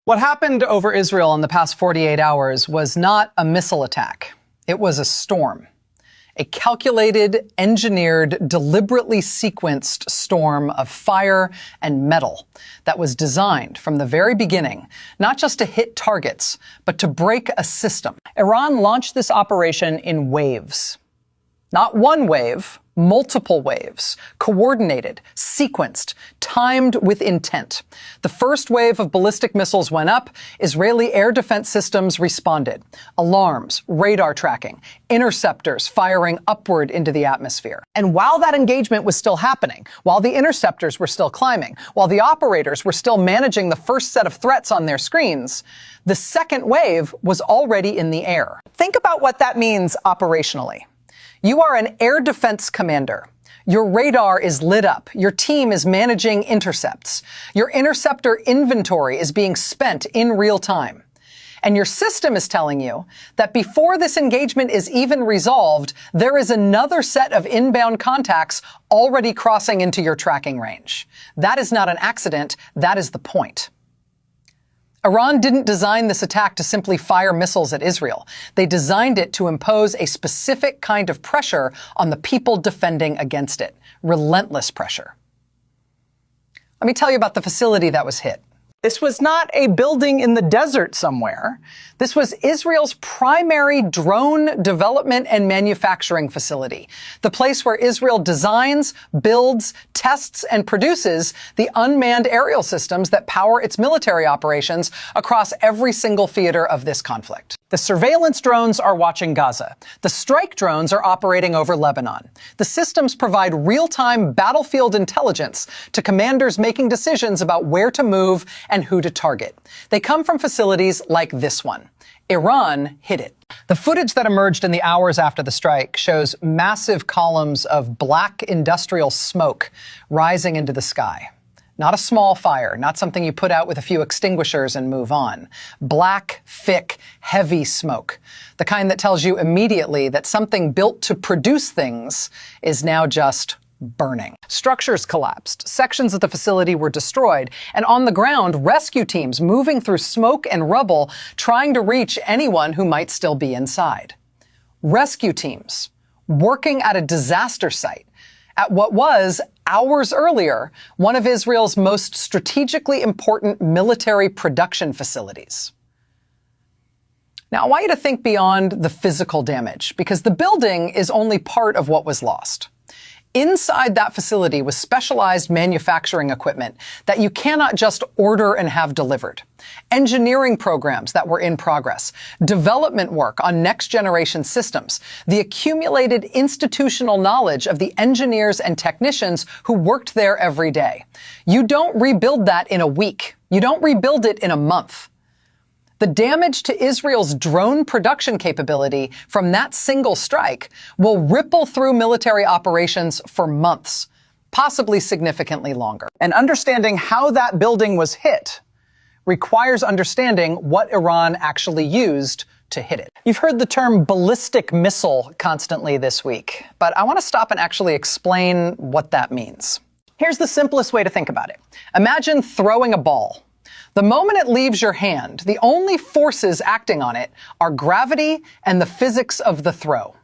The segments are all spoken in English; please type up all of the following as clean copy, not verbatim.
What happened over Israel in the past 48 hours was not a missile attack. It was a storm. A calculated, engineered, deliberately sequenced storm of fire and metal that was designed from the very beginning, not just to hit targets, but to break a system. Iran launched this operation in waves. Not one wave, multiple waves, coordinated, sequenced, timed with intent. The first wave of ballistic missiles went up. Israeli air defense systems responded. Alarms, radar tracking, interceptors firing upward into the atmosphere. And while that engagement was still happening, while the interceptors were still climbing, while the operators were still managing the first set of threats on their screens, the second wave was already in the air. Think about what that means operationally. You are an air defense commander. Your radar is lit up. Your team is managing intercepts. Your interceptor inventory is being spent in real time. And your system is telling you that before this engagement is even resolved, there is another set of inbound contacts already crossing into your tracking range. That is not an accident. That is the point. Iran didn't design this attack to simply fire missiles at Israel. They designed it to impose a specific kind of pressure on the people defending against it. Relentless pressure. Let me tell you about the facility that was hit. This was not a building in the desert somewhere. This was Israel's primary drone development and manufacturing facility, the place where Israel designs, builds, tests, and produces the unmanned aerial systems that power its military operations across every single theater of this conflict. The surveillance drones are watching Gaza. The strike drones are operating over Lebanon. The systems provide real-time battlefield intelligence to commanders making decisions about where to move and who to target. They come from facilities like this one. Iran hit it. The footage that emerged in the hours after the strike shows massive columns of black industrial smoke rising into the sky. Not a small fire, not something you put out with a few extinguishers and move on. Black, thick, heavy smoke. The kind that tells you immediately that something built to produce things is now just burning. Structures collapsed, sections of the facility were destroyed, and on the ground, rescue teams moving through smoke and rubble trying to reach anyone who might still be inside. Rescue teams working at a disaster site at what was, hours earlier, one of Israel's most strategically important military production facilities. Now, I want you to think beyond the physical damage, because the building is only part of what was lost. Inside that facility was specialized manufacturing equipment that you cannot just order and have delivered. Engineering programs that were in progress, development work on next-generation systems, the accumulated institutional knowledge of the engineers and technicians who worked there every day. You don't rebuild that in a week. You don't rebuild it in a month. The damage to Israel's drone production capability from that single strike will ripple through military operations for months, possibly significantly longer. And understanding how that building was hit requires understanding what Iran actually used to hit it. You've heard the term ballistic missile constantly this week, but I want to stop and actually explain what that means. Here's the simplest way to think about it. Imagine throwing a ball. The moment it leaves your hand, the only forces acting on it are gravity and the physics of the throw.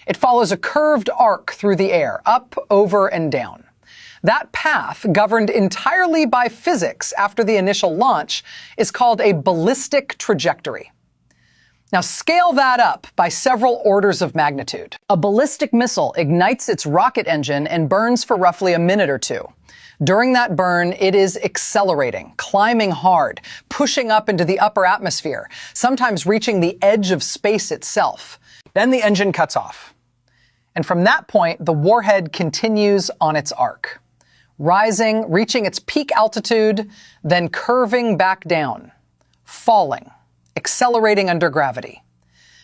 It follows a curved arc through the air, up, over, and down. That path, governed entirely by physics after the initial launch, is called a ballistic trajectory. Now scale that up by several orders of magnitude. A ballistic missile ignites its rocket engine and burns for roughly a minute or two. During that burn, it is accelerating, climbing hard, pushing up into the upper atmosphere, sometimes reaching the edge of space itself. Then the engine cuts off. And from that point, the warhead continues on its arc, rising, reaching its peak altitude, then curving back down, falling, accelerating under gravity.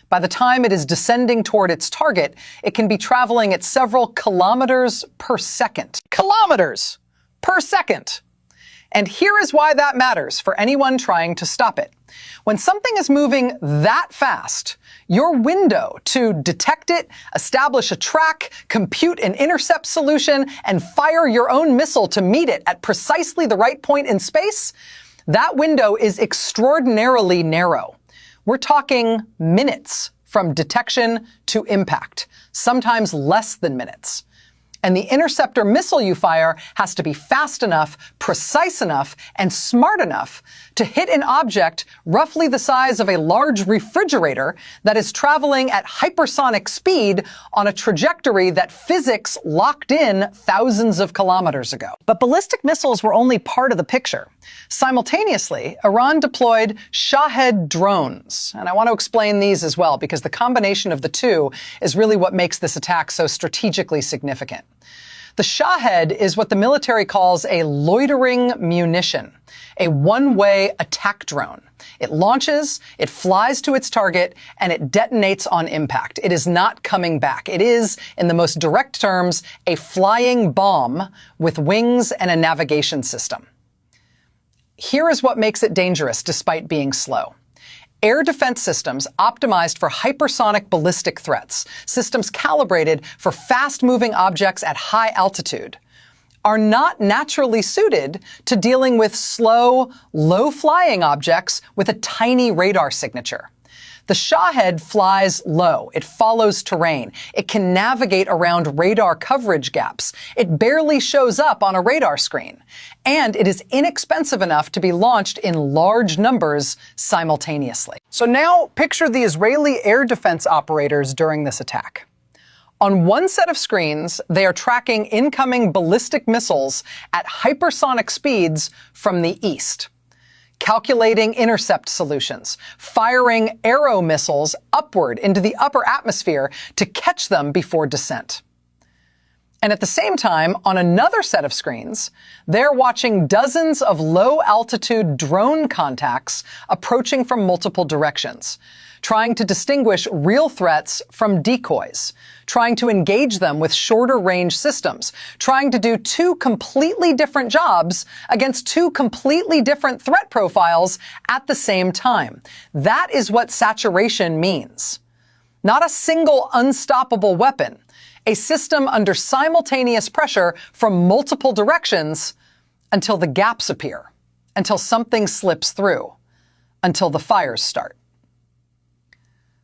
By the time it is descending toward its target, it can be traveling at several kilometers per second. Kilometers per second. And here is why that matters for anyone trying to stop it. When something is moving that fast, your window to detect it, establish a track, compute an intercept solution, and fire your own missile to meet it at precisely the right point in space, That window is extraordinarily narrow. We're talking minutes from detection to impact, sometimes less than minutes. And the interceptor missile you fire has to be fast enough, precise enough, and smart enough to hit an object roughly the size of a large refrigerator that is traveling at hypersonic speed on a trajectory that physics locked in thousands of kilometers ago. But ballistic missiles were only part of the picture. Simultaneously, Iran deployed Shahed drones. And I want to explain these as well, because the combination of the two is really what makes this attack so strategically significant. The Shahed is what the military calls a loitering munition, a one-way attack drone. It launches, it flies to its target, and it detonates on impact. It is not coming back. It is, in the most direct terms, a flying bomb with wings and a navigation system. Here is what makes it dangerous despite being slow. Air defense systems optimized for hypersonic ballistic threats, systems calibrated for fast-moving objects at high altitude, are not naturally suited to dealing with slow, low-flying objects with a tiny radar signature. The Shahed flies low. It follows terrain. It can navigate around radar coverage gaps. It barely shows up on a radar screen. And it is inexpensive enough to be launched in large numbers simultaneously. So now picture the Israeli air defense operators during this attack. On one set of screens, they are tracking incoming ballistic missiles at hypersonic speeds from the east, calculating intercept solutions, firing Arrow missiles upward into the upper atmosphere to catch them before descent. And at the same time, on another set of screens, they're watching dozens of low-altitude drone contacts approaching from multiple directions, trying to distinguish real threats from decoys, trying to engage them with shorter-range systems, trying to do two completely different jobs against two completely different threat profiles at the same time. That is what saturation means. Not a single unstoppable weapon, a system under simultaneous pressure from multiple directions until the gaps appear, until something slips through, until the fires start.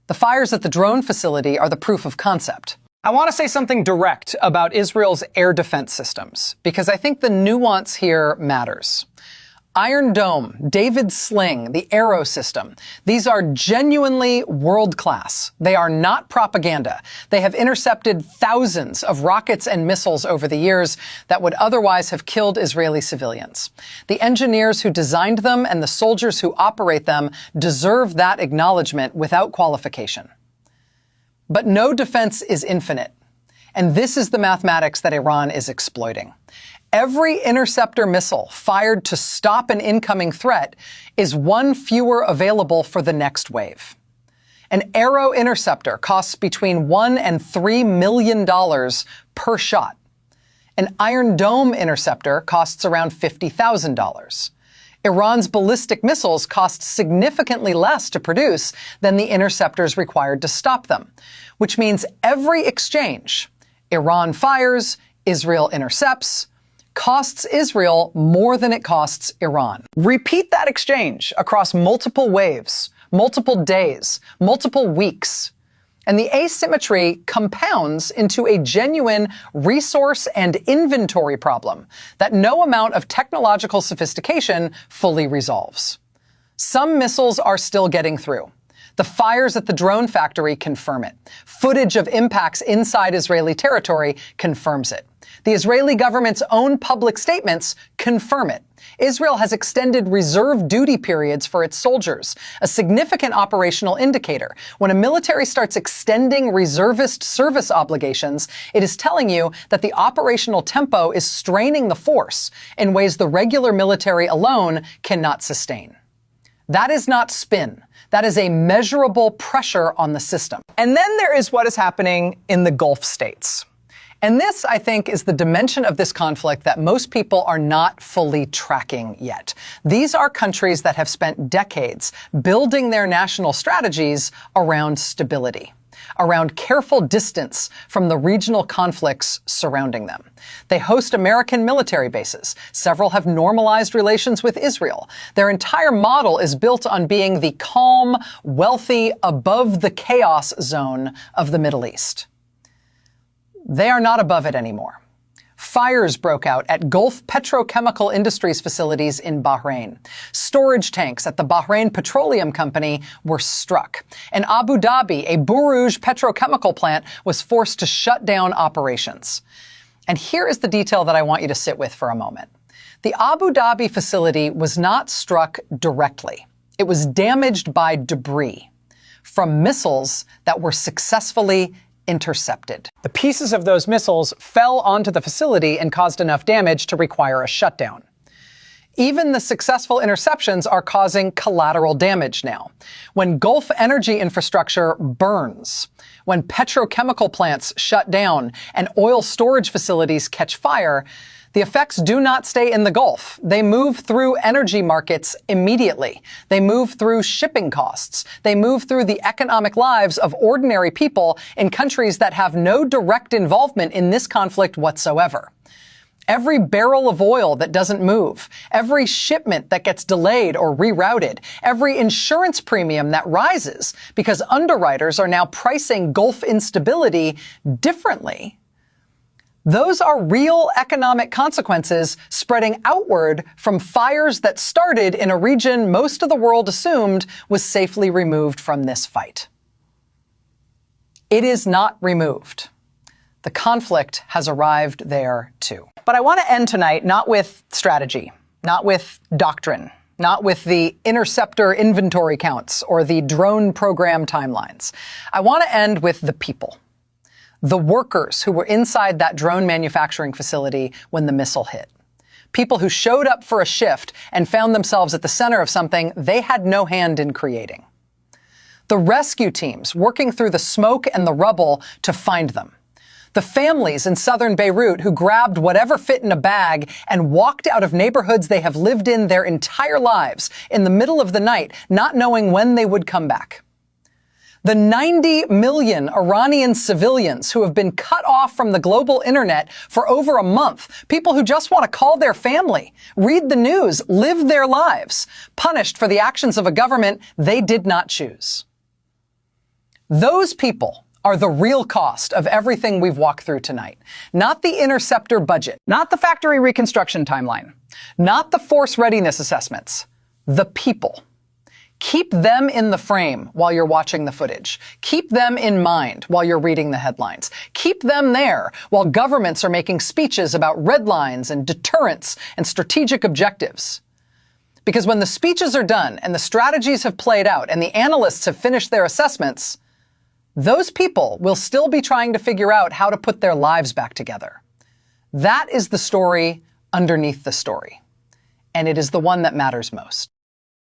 The fires at the drone facility are the proof of concept. I want to say something direct about Israel's air defense systems, because I think the nuance here matters. Iron Dome, David's Sling, the Arrow system. These are genuinely world-class. They are not propaganda. They have intercepted thousands of rockets and missiles over the years that would otherwise have killed Israeli civilians. The engineers who designed them and the soldiers who operate them deserve that acknowledgement without qualification. But no defense is infinite. And this is the mathematics that Iran is exploiting. Every interceptor missile fired to stop an incoming threat is one fewer available for the next wave. An Arrow interceptor costs between $1 and $3 million per shot. An Iron Dome interceptor costs around $50,000. Iran's ballistic missiles cost significantly less to produce than the interceptors required to stop them, which means every exchange, Iran fires, Israel intercepts, costs Israel more than it costs Iran. Repeat that exchange across multiple waves, multiple days, multiple weeks, and the asymmetry compounds into a genuine resource and inventory problem that no amount of technological sophistication fully resolves. Some missiles are still getting through. The fires at the drone factory confirm it. Footage of impacts inside Israeli territory confirms it. The Israeli government's own public statements confirm it. Israel has extended reserve duty periods for its soldiers, a significant operational indicator. When a military starts extending reservist service obligations, it is telling you that the operational tempo is straining the force in ways the regular military alone cannot sustain. That is not spin. That is a measurable pressure on the system. And then there is what is happening in the Gulf states. And this, I think, is the dimension of this conflict that most people are not fully tracking yet. These are countries that have spent decades building their national strategies around stability. around careful distance from the regional conflicts surrounding them. They host American military bases. Several have normalized relations with Israel. Their entire model is built on being the calm, wealthy, above the chaos zone of the Middle East. They are not above it anymore. Fires broke out at Gulf Petrochemical Industries facilities in Bahrain. Storage tanks at the Bahrain Petroleum Company were struck. In Abu Dhabi, a Borouge petrochemical plant was forced to shut down operations. And here is the detail that I want you to sit with for a moment. The Abu Dhabi facility was not struck directly. It was damaged by debris from missiles that were successfully intercepted. The pieces of those missiles fell onto the facility and caused enough damage to require a shutdown. Even the successful interceptions are causing collateral damage now. When Gulf energy infrastructure burns, when petrochemical plants shut down and oil storage facilities catch fire, the effects do not stay in the Gulf. They move through energy markets immediately. They move through shipping costs. They move through the economic lives of ordinary people in countries that have no direct involvement in this conflict whatsoever. Every barrel of oil that doesn't move, every shipment that gets delayed or rerouted, every insurance premium that rises because underwriters are now pricing Gulf instability differently, those are real economic consequences spreading outward from fires that started in a region most of the world assumed was safely removed from this fight. It is not removed. The conflict has arrived there too. But I want to end tonight not with strategy, not with doctrine, not with the interceptor inventory counts or the drone program timelines. I want to end with the people. The workers who were inside that drone manufacturing facility when the missile hit. People who showed up for a shift and found themselves at the center of something they had no hand in creating. The rescue teams working through the smoke and the rubble to find them. The families in southern Beirut who grabbed whatever fit in a bag and walked out of neighborhoods they have lived in their entire lives in the middle of the night, not knowing when they would come back. The 90 million Iranian civilians who have been cut off from the global internet for over a month, people who just want to call their family, read the news, live their lives, punished for the actions of a government they did not choose. Those people are the real cost of everything we've walked through tonight. Not the interceptor budget, not the factory reconstruction timeline, not the force readiness assessments, the people. Keep them in the frame while you're watching the footage. Keep them in mind while you're reading the headlines. Keep them there while governments are making speeches about red lines and deterrence and strategic objectives. Because when the speeches are done and the strategies have played out and the analysts have finished their assessments, those people will still be trying to figure out how to put their lives back together. That is the story underneath the story. And it is the one that matters most.